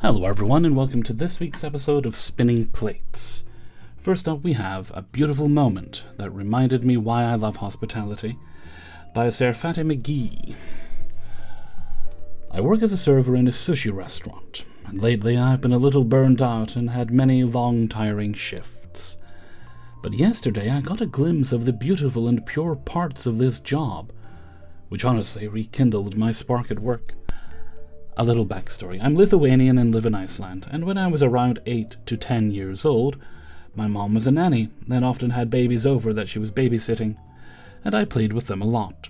Hello everyone, and welcome to this week's episode of Spinning Plates. First up we have A Beautiful Moment That Reminded Me Why I Love Hospitality by Sir Fatty McGee. I work as a server in a sushi restaurant, and lately I've been a little burned out and had many long, tiring shifts. But yesterday I got a glimpse of the beautiful and pure parts of this job, which honestly rekindled my spark at work. A little backstory. I'm Lithuanian and live in Iceland, and when I was around 8 to 10 years old, my mom was a nanny and often had babies over that she was babysitting, and I played with them a lot.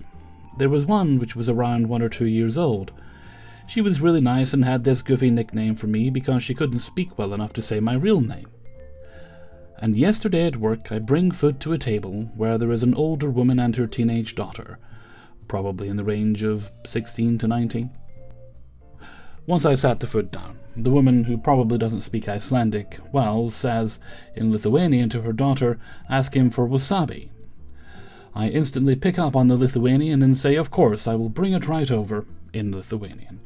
There was one which was around 1 or 2 years old. She was really nice and had this goofy nickname for me because she couldn't speak well enough to say my real name. And yesterday at work I bring food to a table where there is an older woman and her teenage daughter, probably in the range of 16 to 19. Once I sat the food down, the woman, who probably doesn't speak Icelandic well, says in Lithuanian to her daughter, "Ask him for wasabi." I instantly pick up on the Lithuanian and say, "Of course, I will bring it right over," in Lithuanian.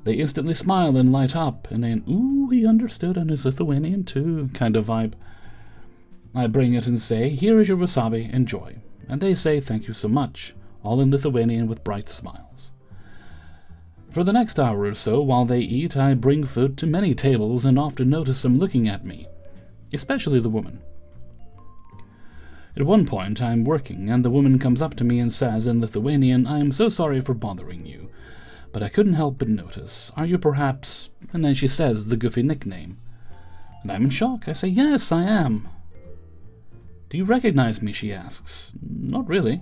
They instantly smile and light up, and an "ooh, he understood and is Lithuanian too" kind of vibe. I bring it and say, "Here is your wasabi, enjoy," and they say, "Thank you so much," all in Lithuanian with bright smiles. For the next hour or so, while they eat, I bring food to many tables and often notice them looking at me, especially the woman. At one point, I'm working, and the woman comes up to me and says in Lithuanian, "I am so sorry for bothering you, but I couldn't help but notice. Are you perhaps—" And then she says the goofy nickname. And I'm in shock. I say, "Yes, I am." "Do you recognize me?" she asks. "Not really."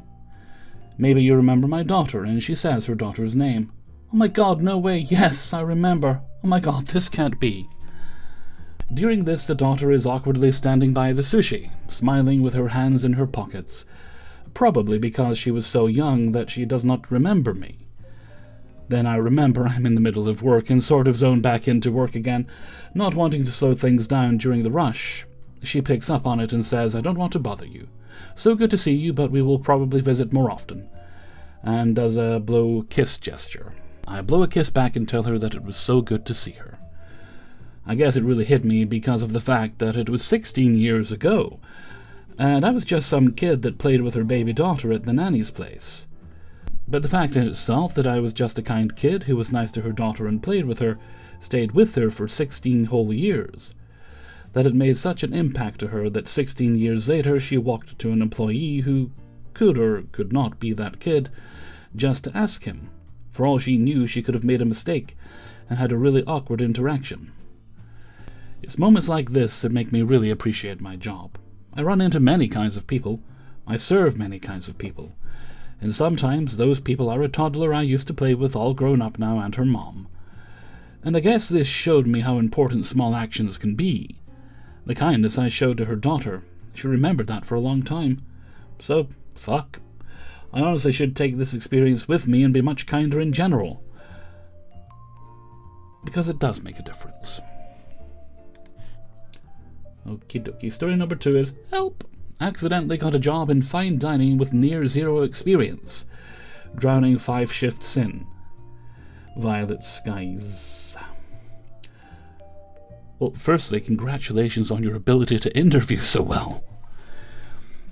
"Maybe you remember my daughter," and she says her daughter's name. "Oh my god, no way, yes, I remember. Oh my god, this can't be." During this, the daughter is awkwardly standing by the sushi, smiling with her hands in her pockets, probably because she was so young that she does not remember me. Then I remember I'm in the middle of work and sort of zone back into work again, not wanting to slow things down during the rush. She picks up on it and says, "I don't want to bother you. So good to see you, but we will probably visit more often," and does a blow-kiss gesture. I blow a kiss back and tell her that it was so good to see her. I guess it really hit me because of the fact that it was 16 years ago, and I was just some kid that played with her baby daughter at the nanny's place. But the fact in itself that I was just a kind kid who was nice to her daughter and played with her, stayed with her for 16 whole years, that it made such an impact to her that 16 years later she walked to an employee who could or could not be that kid, just to ask him. For all she knew, she could have made a mistake and had a really awkward interaction. It's moments like this that make me really appreciate my job. I run into many kinds of people. I serve many kinds of people. And sometimes those people are a toddler I used to play with, all grown up now, and her mom. And I guess this showed me how important small actions can be. The kindness I showed to her daughter, she remembered that for a long time. So, fuck. I honestly should take this experience with me and be much kinder in general. Because it does make a difference. Okie dokie. Story number 2 is, help! Accidentally got a job in fine dining with near zero experience. Drowning 5 shifts in. Violet skies. Well, firstly, congratulations on your ability to interview so well.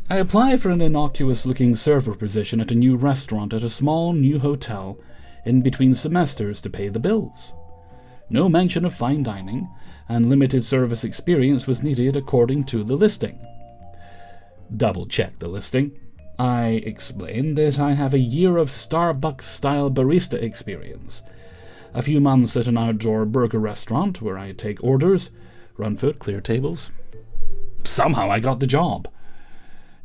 I applied for an innocuous-looking server position at a new restaurant at a small new hotel in between semesters to pay the bills. No mention of fine dining, and limited service experience was needed according to the listing. Double-check the listing. I explained that I have a year of Starbucks-style barista experience, a few months at an outdoor burger restaurant where I take orders, run food, clear tables. Somehow I got the job.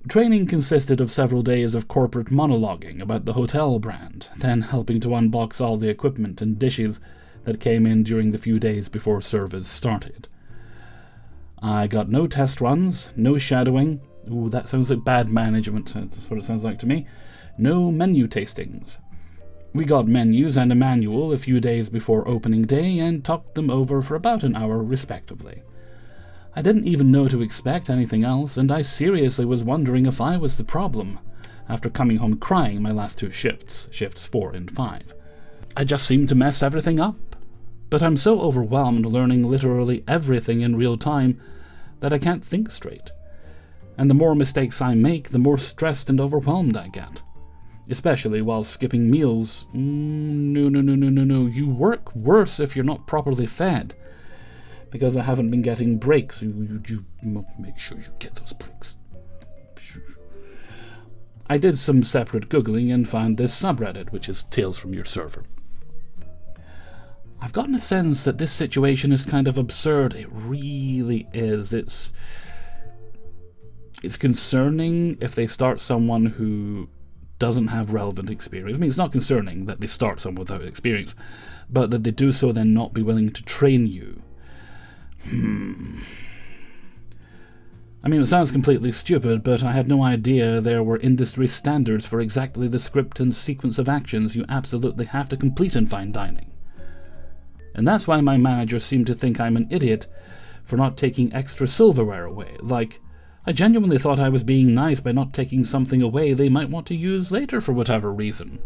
Training consisted of several days of corporate monologuing about the hotel brand, then helping to unbox all the equipment and dishes that came in during the few days before service started. I got no test runs, no shadowing. Ooh, that sounds like bad management. That's what it sounds like to me. No menu tastings. We got menus and a manual a few days before opening day and talked them over for about an hour respectively. I didn't even know to expect anything else, and I seriously was wondering if I was the problem, after coming home crying my last 2 shifts, shifts 4 and 5. I just seemed to mess everything up. but I'm so overwhelmed learning literally everything in real time that I can't think straight. And the more mistakes I make, the more stressed and overwhelmed I get. Especially while skipping meals. No. You work worse if you're not properly fed. Because I haven't been getting breaks. You make sure you get those breaks. I did some separate Googling and found this subreddit, which is Tales from Your Server. I've gotten a sense that this situation is kind of absurd. It really is. It's concerning if they start someone who doesn't have relevant experience. I mean, it's not concerning that they start someone without experience, but that they do so then not be willing to train you. I mean, it sounds completely stupid, but I had no idea there were industry standards for exactly the script and sequence of actions you absolutely have to complete in fine dining. And that's why my manager seemed to think I'm an idiot for not taking extra silverware away. Like, I genuinely thought I was being nice by not taking something away they might want to use later for whatever reason.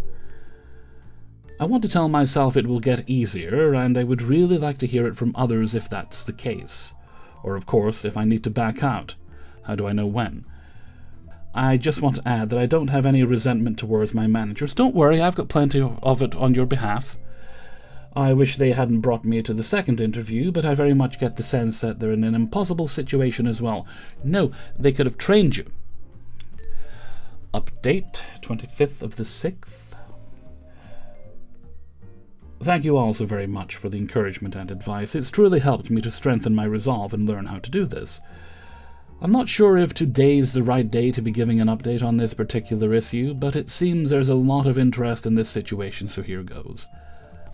I want to tell myself it will get easier, and I would really like to hear it from others if that's the case. Or, of course, if I need to back out. How do I know when? I just want to add that I don't have any resentment towards my managers. Don't worry, I've got plenty of it on your behalf. I wish they hadn't brought me to the second interview, but I very much get the sense that they're in an impossible situation as well. No, they could have trained you. Update, 25th of the 6th. Thank you all so very much for the encouragement and advice. It's truly helped me to strengthen my resolve and learn how to do this. I'm not sure if today's the right day to be giving an update on this particular issue, but it seems there's a lot of interest in this situation, so here goes.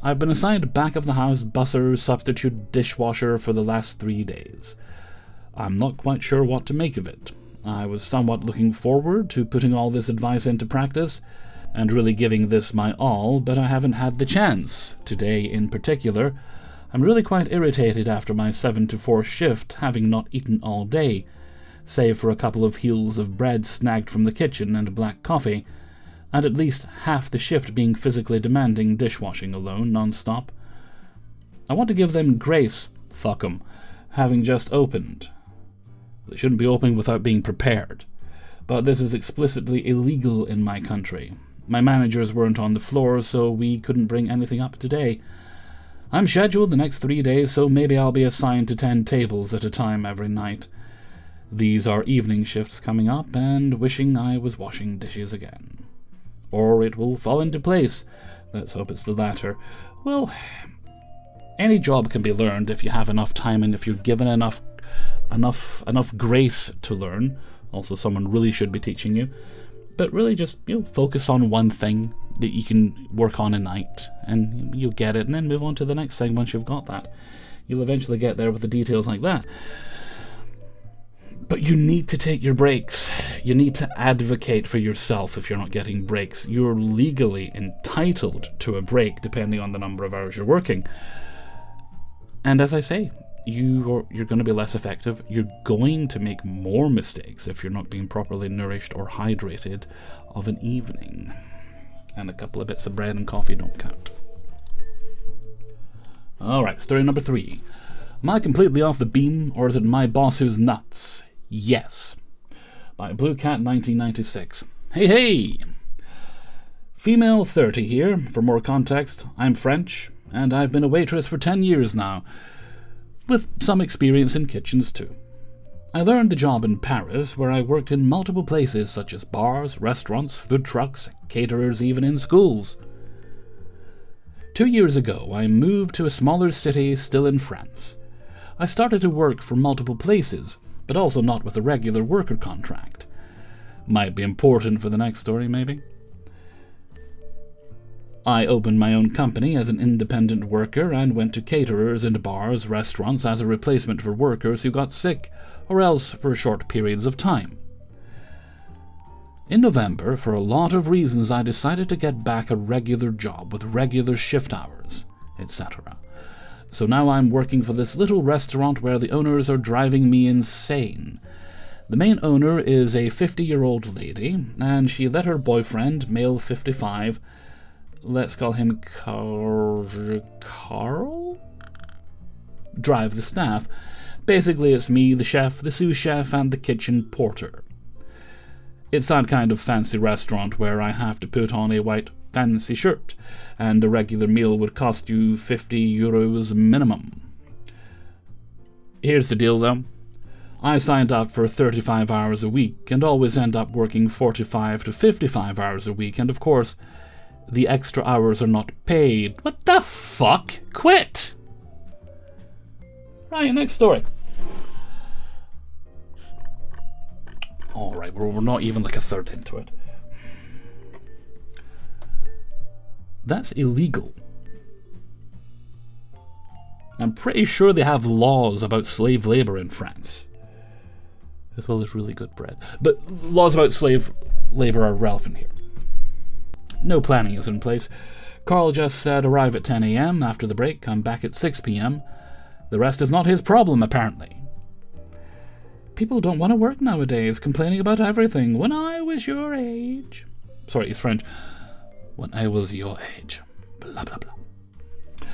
I've been assigned back-of-the-house busser substitute dishwasher for the last 3 days. I'm not quite sure what to make of it. I was somewhat looking forward to putting all this advice into practice, and really giving this my all, but I haven't had the chance. Today, in particular, I'm really quite irritated after my 7 to 4 shift, having not eaten all day, save for a couple of heels of bread snagged from the kitchen and black coffee, and at least half the shift being physically demanding dishwashing alone, non-stop. I want to give them grace, fuck 'em, having just opened. They shouldn't be opening without being prepared, but this is explicitly illegal in my country. My managers weren't on the floor, so we couldn't bring anything up today. I'm scheduled the next 3 days, so maybe I'll be assigned to 10 tables at a time every night. These are evening shifts coming up, and wishing I was washing dishes again. Or it will fall into place. Let's hope it's the latter. Well, any job can be learned if you have enough time and if you're given enough grace to learn. Also, someone really should be teaching you. But really just, focus on one thing that you can work on a night, and you'll get it, and then move on to the next thing once you've got that. You'll eventually get there with the details like that. But you need to take your breaks. You need to advocate for yourself if you're not getting breaks. You're legally entitled to a break depending on the number of hours you're working. And as I say, you're going to be less effective. You're going to make more mistakes if you're not being properly nourished or hydrated of an evening. And a couple of bits of bread and coffee don't count. Alright, story number 3. Am I completely off the beam, or is it my boss who's nuts? Yes. By Blue Cat 1996. Hey! Female 30 here. For more context, I'm French, and I've been a waitress for 10 years now, with some experience in kitchens too. I learned the job in Paris, where I worked in multiple places such as bars, restaurants, food trucks, caterers, even in schools. 2 years ago, I moved to a smaller city still in France. I started to work for multiple places, but also not with a regular worker contract. Might be important for the next story, maybe. I opened my own company as an independent worker and went to caterers and bars, restaurants as a replacement for workers who got sick, or else for short periods of time. In November, for a lot of reasons, I decided to get back a regular job with regular shift hours, etc. So now I'm working for this little restaurant where the owners are driving me insane. The main owner is a 50-year-old lady, and she let her boyfriend, male 55, let's call him Carl? drive the staff. Basically, it's me, the chef, the sous chef, and the kitchen porter. It's that kind of fancy restaurant where I have to put on a white fancy shirt, and a regular meal would cost you €50 minimum. Here's the deal, though. I signed up for 35 hours a week, and always end up working 45 to 55 hours a week, and of course, the extra hours are not paid. What the fuck? Quit! Right, next story. Alright, we're not even like a third into it. That's illegal. I'm pretty sure they have laws about slave labor in France, as well as really good bread. But laws about slave labor are relevant here. No planning is in place. Carl just said arrive at 10 a.m. after the break, come back at 6 p.m. The rest is not his problem, apparently. People don't want to work nowadays, complaining about everything. When I was your age... Sorry, he's French. When I was your age. Blah, blah, blah.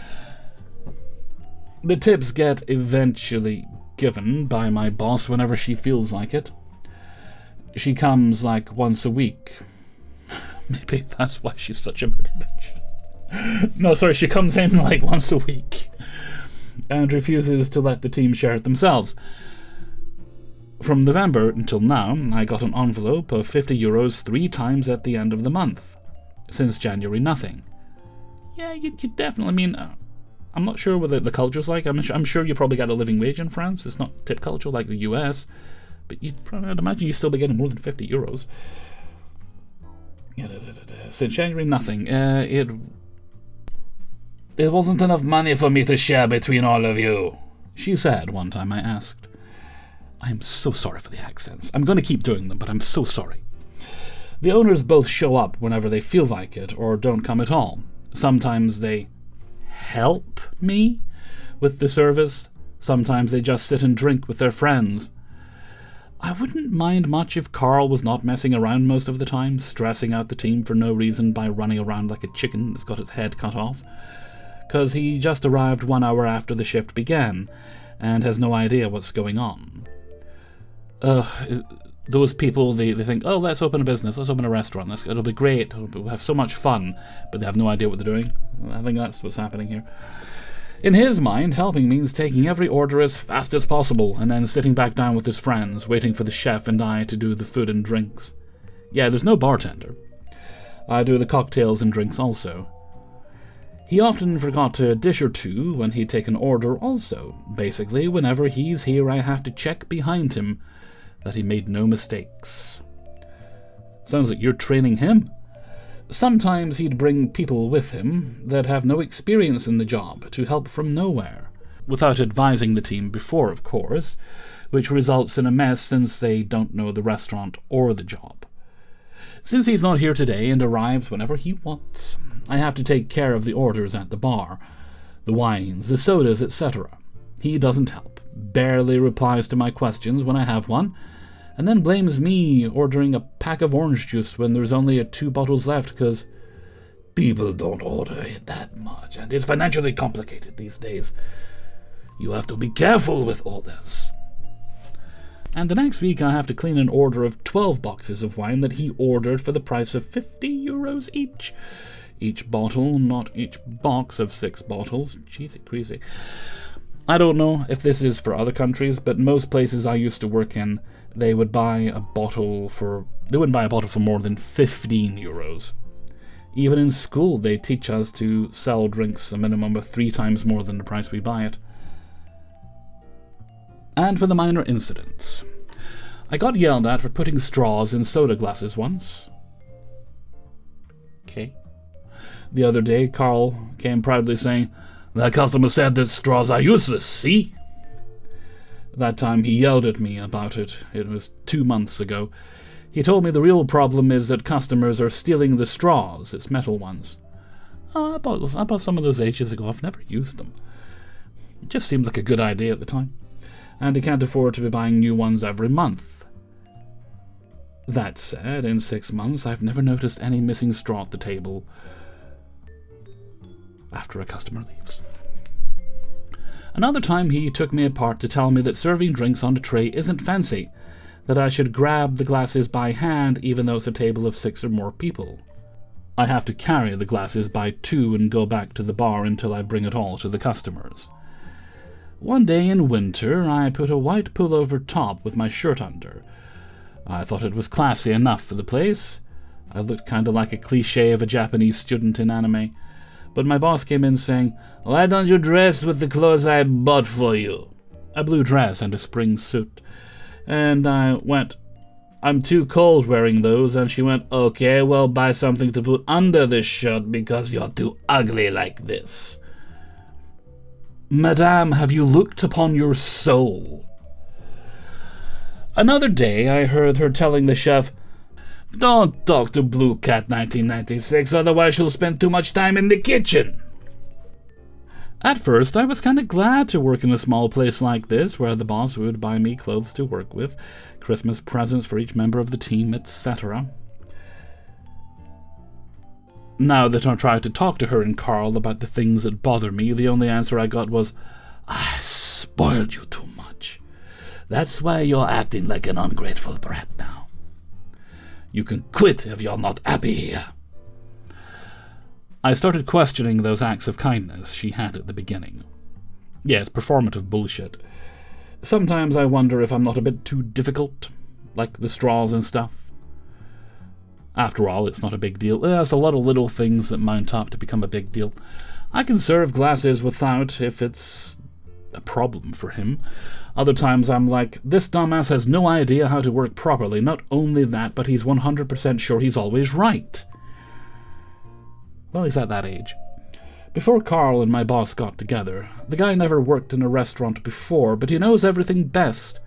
The tips get eventually given by my boss whenever she feels like it. She comes like once a week. Maybe that's why she's such a bitch. No, sorry, she comes in like once a week and refuses to let the team share it themselves. From November until now, I got an envelope of €50 3 times at the end of the month. Since January, nothing. Yeah, you definitely, I mean, I'm not sure what the culture's like. I'm sure you probably get a living wage in France. It's not tip culture like the US, but I'd imagine you'd still be getting more than €50. Since January, nothing. It wasn't enough money for me to share between all of you, she said one time I asked. I am so sorry for the accents. I'm going to keep doing them, but I'm so sorry. The owners both show up whenever they feel like it, or don't come at all. Sometimes they help me with the service. Sometimes they just sit and drink with their friends. I wouldn't mind much if Carl was not messing around most of the time, stressing out the team for no reason by running around like a chicken that's got its head cut off. 'Cause he just arrived 1 hour after the shift began, and has no idea what's going on. Those people, they think, oh, let's open a business, let's open a restaurant, it'll be great, we'll have so much fun, but they have no idea what they're doing. I think that's what's happening here. In his mind, helping means taking every order as fast as possible, and then sitting back down with his friends, waiting for the chef and I to do the food and drinks. Yeah, there's no bartender. I do the cocktails and drinks also. He often forgot a dish or two when he'd take an order also. Basically, whenever he's here, I have to check behind him that he made no mistakes. Sounds like you're training him. Sometimes he'd bring people with him that have no experience in the job to help from nowhere, without advising the team before, of course, which results in a mess since they don't know the restaurant or the job. Since he's not here today and arrives whenever he wants, I have to take care of the orders at the bar, the wines, the sodas, etc. He doesn't help, barely replies to my questions when I have one, and then blames me ordering a pack of orange juice when there's only 2 bottles left because people don't order it that much, and it's financially complicated these days. You have to be careful with orders. And the next week I have to clean an order of 12 boxes of wine that he ordered for the price of €50 each. Each bottle, not each box of 6 bottles. Jeez, crazy. I don't know if this is for other countries, but most places I used to work in, they wouldn't buy a bottle for more than €15. Even in school, they teach us to sell drinks a minimum of 3 times more than the price we buy it. And for the minor incidents. I got yelled at for putting straws in soda glasses once. Okay. The other day, Carl came proudly saying, "That customer said that straws are useless, see?" That time he yelled at me about it. It was 2 months ago. He told me the real problem is that customers are stealing the straws, it's metal ones. Oh, I bought some of those ages ago. I've never used them. It just seemed like a good idea at the time. And he can't afford to be buying new ones every month. That said, in 6 months, I've never noticed any missing straw at the table after a customer leaves. Another time he took me apart to tell me that serving drinks on a tray isn't fancy, that I should grab the glasses by hand even though it's a table of 6 or more people. I have to carry the glasses by 2 and go back to the bar until I bring it all to the customers. One day in winter, I put a white pullover top with my shirt under. I thought it was classy enough for the place. I looked kind of like a cliché of a Japanese student in anime. But my boss came in saying, "Why don't you dress with the clothes I bought for you?" A blue dress and a spring suit. And I went, "I'm too cold wearing those," and she went, "Okay, well, buy something to put under this shirt because you're too ugly like this." Madame, have you looked upon your soul? Another day I heard her telling the chef, "Don't talk to Blue Cat 1996, otherwise she'll spend too much time in the kitchen." At first, I was kind of glad to work in a small place like this, where the boss would buy me clothes to work with, Christmas presents for each member of the team, etc. Now that I tried to talk to her and Carl about the things that bother me, the only answer I got was, "I spoiled you too much. That's why you're acting like an ungrateful brat now. You can quit if you're not happy here." I started questioning those acts of kindness she had at the beginning. Yes, performative bullshit. Sometimes I wonder if I'm not a bit too difficult, like the straws and stuff. After all, it's not a big deal. There's a lot of little things that mount up to become a big deal. I can serve glasses without if it's a problem for him. Other times I'm like, this dumbass has no idea how to work properly. Not only that, but he's 100% sure he's always right. Well, he's at that age. Before Carl and my boss got together, the guy never worked in a restaurant before, but he knows everything best.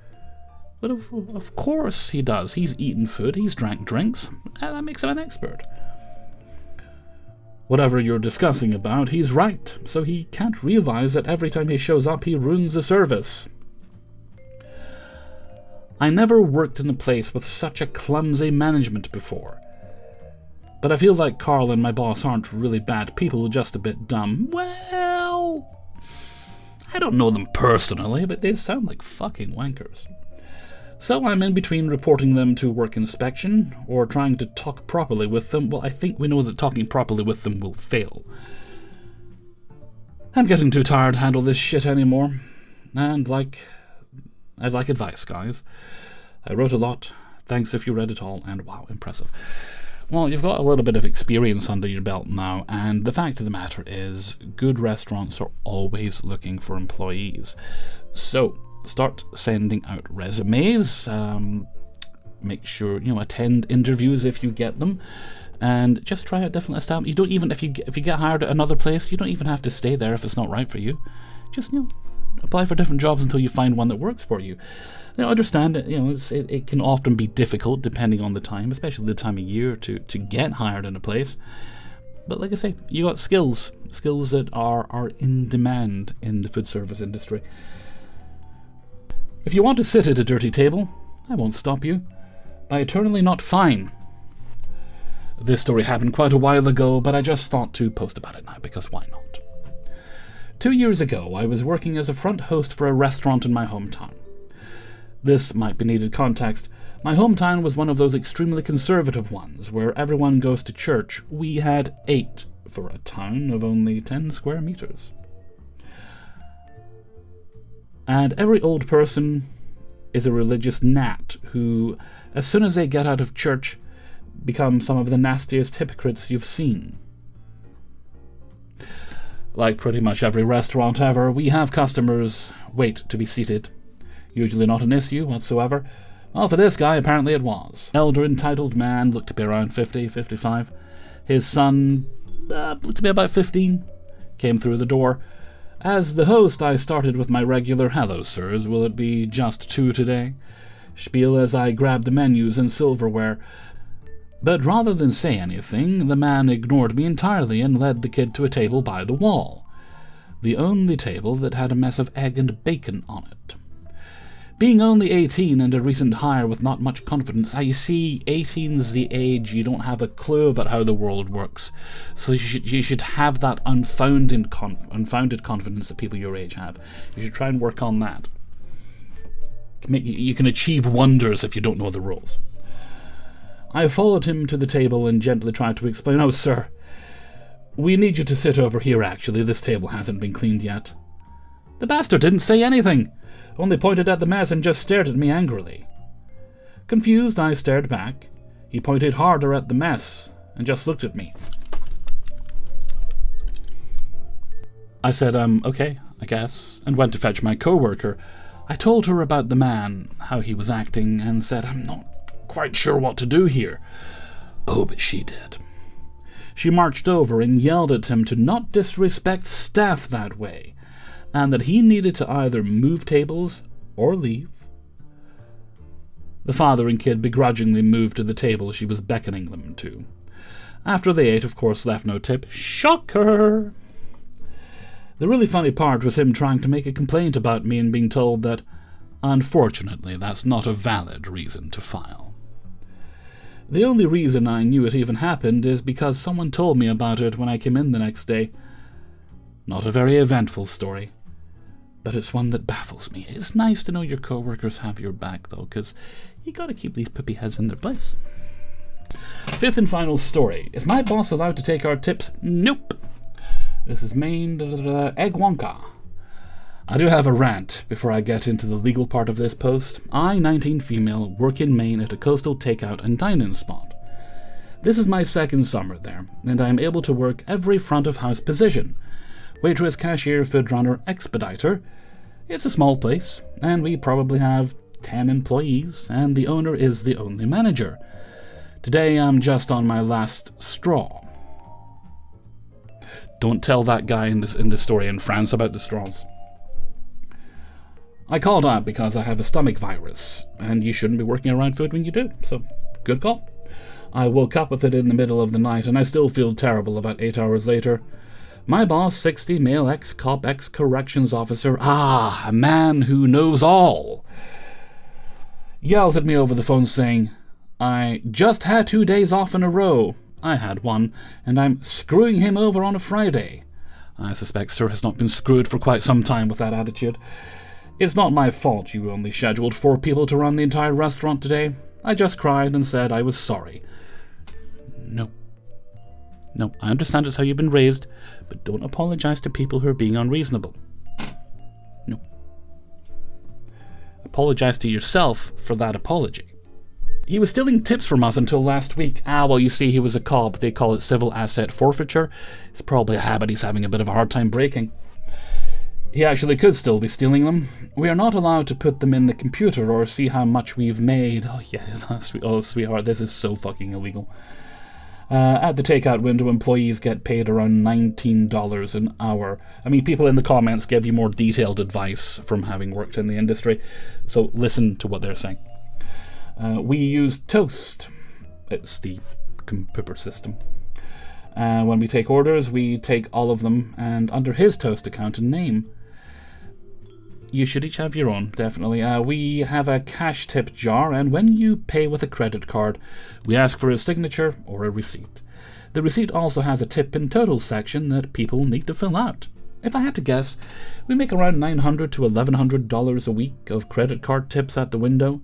But of course he does. He's eaten food, he's drank drinks, and that makes him an expert. Whatever you're discussing about, he's right, so he can't realize that every time he shows up, he ruins the service. I never worked in a place with such a clumsy management before. But I feel like Carl and my boss aren't really bad people, just a bit dumb. Well, I don't know them personally, but they sound like fucking wankers. So I'm in between reporting them to work inspection or trying to talk properly with them. Well, I think we know that talking properly with them will fail. I'm getting too tired to handle this shit anymore. And I'd like advice, guys. I wrote a lot. Thanks if you read it all, and wow, impressive. Well, you've got a little bit of experience under your belt now, and the fact of the matter is, good restaurants are always looking for employees. So, start sending out resumes, make sure, attend interviews if you get them, and just try out different establishments. You don't even, if you get hired at another place, you don't even have to stay there if it's not right for you. Just, apply for different jobs until you find one that works for you. Understand that, it can often be difficult depending on the time, especially the time of year, to get hired in a place. But like I say, you got skills that are in demand in the food service industry. If you want to sit at a dirty table, I won't stop you. By eternally not fine. This story happened quite a while ago, but I just thought to post about it now, because why not? 2 years ago, I was working as a front host for a restaurant in my hometown. This might be needed context. My hometown was one of those extremely conservative ones, where everyone goes to church. We had 8 for a town of only 10 square meters. And every old person is a religious gnat who, as soon as they get out of church, become some of the nastiest hypocrites you've seen. Like pretty much every restaurant ever, we have customers wait to be seated. Usually not an issue whatsoever. Well, for this guy, apparently it was. Elder, entitled man, looked to be around 50, 55. His son looked to be about 15. Came through the door. As the host, I started with my regular "Hello, sirs, will it be just 2 today?" spiel as I grabbed the menus and silverware. But rather than say anything, the man ignored me entirely and led the kid to a table by the wall. The only table that had a mess of egg and bacon on it. Being only 18 and a recent hire with not much confidence, you see, 18's the age you don't have a clue about how the world works. So you should have that unfounded confidence that people your age have. You should try and work on that. You can achieve wonders if you don't know the rules. I followed him to the table and gently tried to explain, "Oh, sir, we need you to sit over here, actually. This table hasn't been cleaned yet." The bastard didn't say anything, only pointed at the mess and just stared at me angrily. Confused, I stared back. He pointed harder at the mess and just looked at me. I said, okay, I guess, and went to fetch my co-worker. I told her about the man, how he was acting, and said, "I'm not quite sure what to do here." Oh, but she did. She marched over and yelled at him to not disrespect staff that way, and that he needed to either move tables or leave. The father and kid begrudgingly moved to the table she was beckoning them to. After they ate, of course, left no tip. Shocker! The really funny part was him trying to make a complaint about me and being told that, unfortunately, that's not a valid reason to file. The only reason I knew it even happened is because someone told me about it when I came in the next day. Not a very eventful story, but it's one that baffles me. It's nice to know your co-workers have your back, though, because you gotta keep these puppy heads in their place. Fifth and final story. Is my boss allowed to take our tips? Nope. This is Maine, Egg Wonka. I do have a rant before I get into the legal part of this post. I, 19 female, work in Maine at a coastal takeout and dine-in spot. This is my second summer there, and I am able to work every front-of-house position. Waitress, cashier, food runner, expediter. It's a small place, and we probably have 10 employees, and the owner is the only manager. Today I'm just on my last straw. Don't tell that guy in the story in France about the straws. I called out because I have a stomach virus, and you shouldn't be working around food when you do, so good call. I woke up with it in the middle of the night, and I still feel terrible about 8 hours later. My boss, 60, male ex-cop, ex-corrections officer, a man who knows all, yells at me over the phone saying, "I just had 2 days off in a row. I had one, and I'm screwing him over on a Friday." I suspect Sir has not been screwed for quite some time with that attitude. "It's not my fault you only scheduled 4 people to run the entire restaurant today. I just cried and said I was sorry." No, I understand it's how you've been raised, but don't apologize to people who are being unreasonable. No. Apologize to yourself for that apology. He was stealing tips from us until last week. Well, you see, he was a cop. They call it civil asset forfeiture. It's probably a habit he's having a bit of a hard time breaking. He actually could still be stealing them. We are not allowed to put them in the computer or see how much we've made. Oh, sweetheart, this is so fucking illegal. At the takeout window, employees get paid around $19 an hour. I mean, people in the comments give you more detailed advice from having worked in the industry, so listen to what they're saying. We use Toast. It's the computer system. When we take orders, we take all of them, and under his Toast account and name. You should each have your own, definitely. We have a cash tip jar, and when you pay with a credit card, we ask for a signature or a receipt. The receipt also has a tip and total section that people need to fill out. If I had to guess, we make around $900 to $1,100 a week of credit card tips at the window.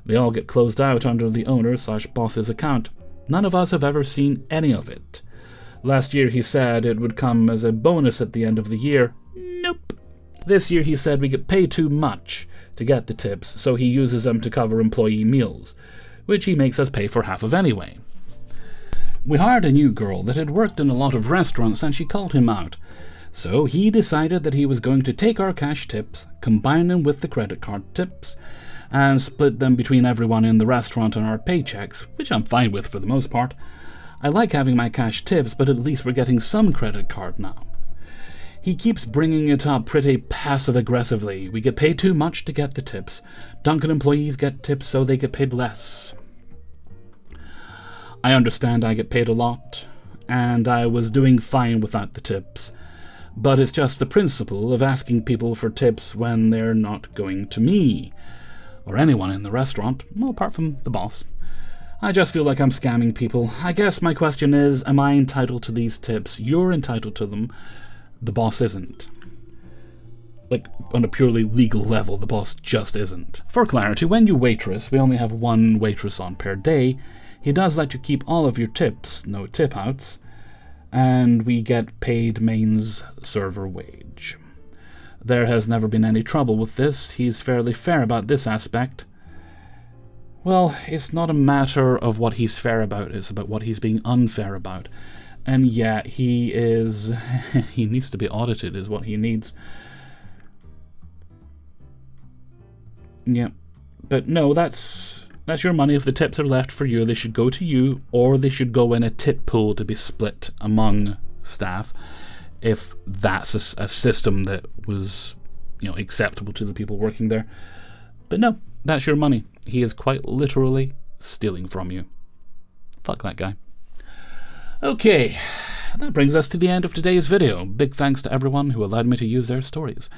They all get closed out under the owner/boss's account. None of us have ever seen any of it. Last year he said it would come as a bonus at the end of the year. Nope. This year he said we get paid too much to get the tips, so he uses them to cover employee meals, which he makes us pay for half of anyway. We hired a new girl that had worked in a lot of restaurants, and she called him out. So he decided that he was going to take our cash tips, combine them with the credit card tips, and split them between everyone in the restaurant on our paychecks, which I'm fine with for the most part. I like having my cash tips, but at least we're getting some credit card now. He keeps bringing it up pretty passive-aggressively. We get paid too much to get the tips. Dunkin' employees get tips, so they get paid less. I understand I get paid a lot, and I was doing fine without the tips. But it's just the principle of asking people for tips when they're not going to me. or anyone in the restaurant, well, apart from the boss. I just feel like I'm scamming people. I guess my question is, am I entitled to these tips? You're entitled to them. The boss isn't. Like, on a purely legal level, the boss just isn't. For clarity, when you waitress, we only have one waitress on per day. He does let you keep all of your tips, no tip outs, and we get paid mains server wage. There has never been any trouble with this. He's fairly fair about this aspect. Well, it's not a matter of what he's fair about, it's about what he's being unfair about. And yeah, he is... he needs to be audited, is what he needs. Yeah, but no, that's your money. If the tips are left for you, they should go to you, or they should go in a tip pool to be split among staff, if that's a system that was, acceptable to the people working there. But no, that's your money. He is quite literally stealing from you. Fuck that guy. Okay, that brings us to the end of today's video. Big thanks to everyone who allowed me to use their stories.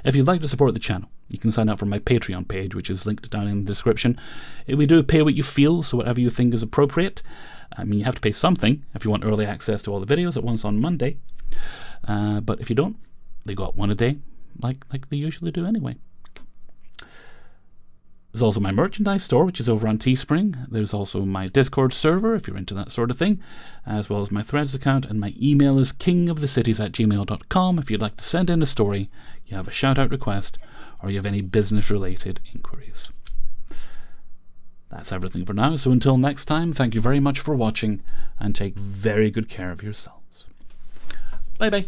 If you'd like to support the channel, you can sign up for my Patreon page, which is linked down in the description. We do pay what you feel, so whatever you think is appropriate. I mean, you have to pay something if you want early access to all the videos at once on Monday. But if you don't, they got one a day, like they usually do anyway. There's also my merchandise store, which is over on Teespring. There's also my Discord server, if you're into that sort of thing, as well as my Threads account, and my email is kingofthecities@gmail.com if you'd like to send in a story, you have a shout-out request, or you have any business-related inquiries. That's everything for now, so until next time, thank you very much for watching, and take very good care of yourselves. Bye-bye.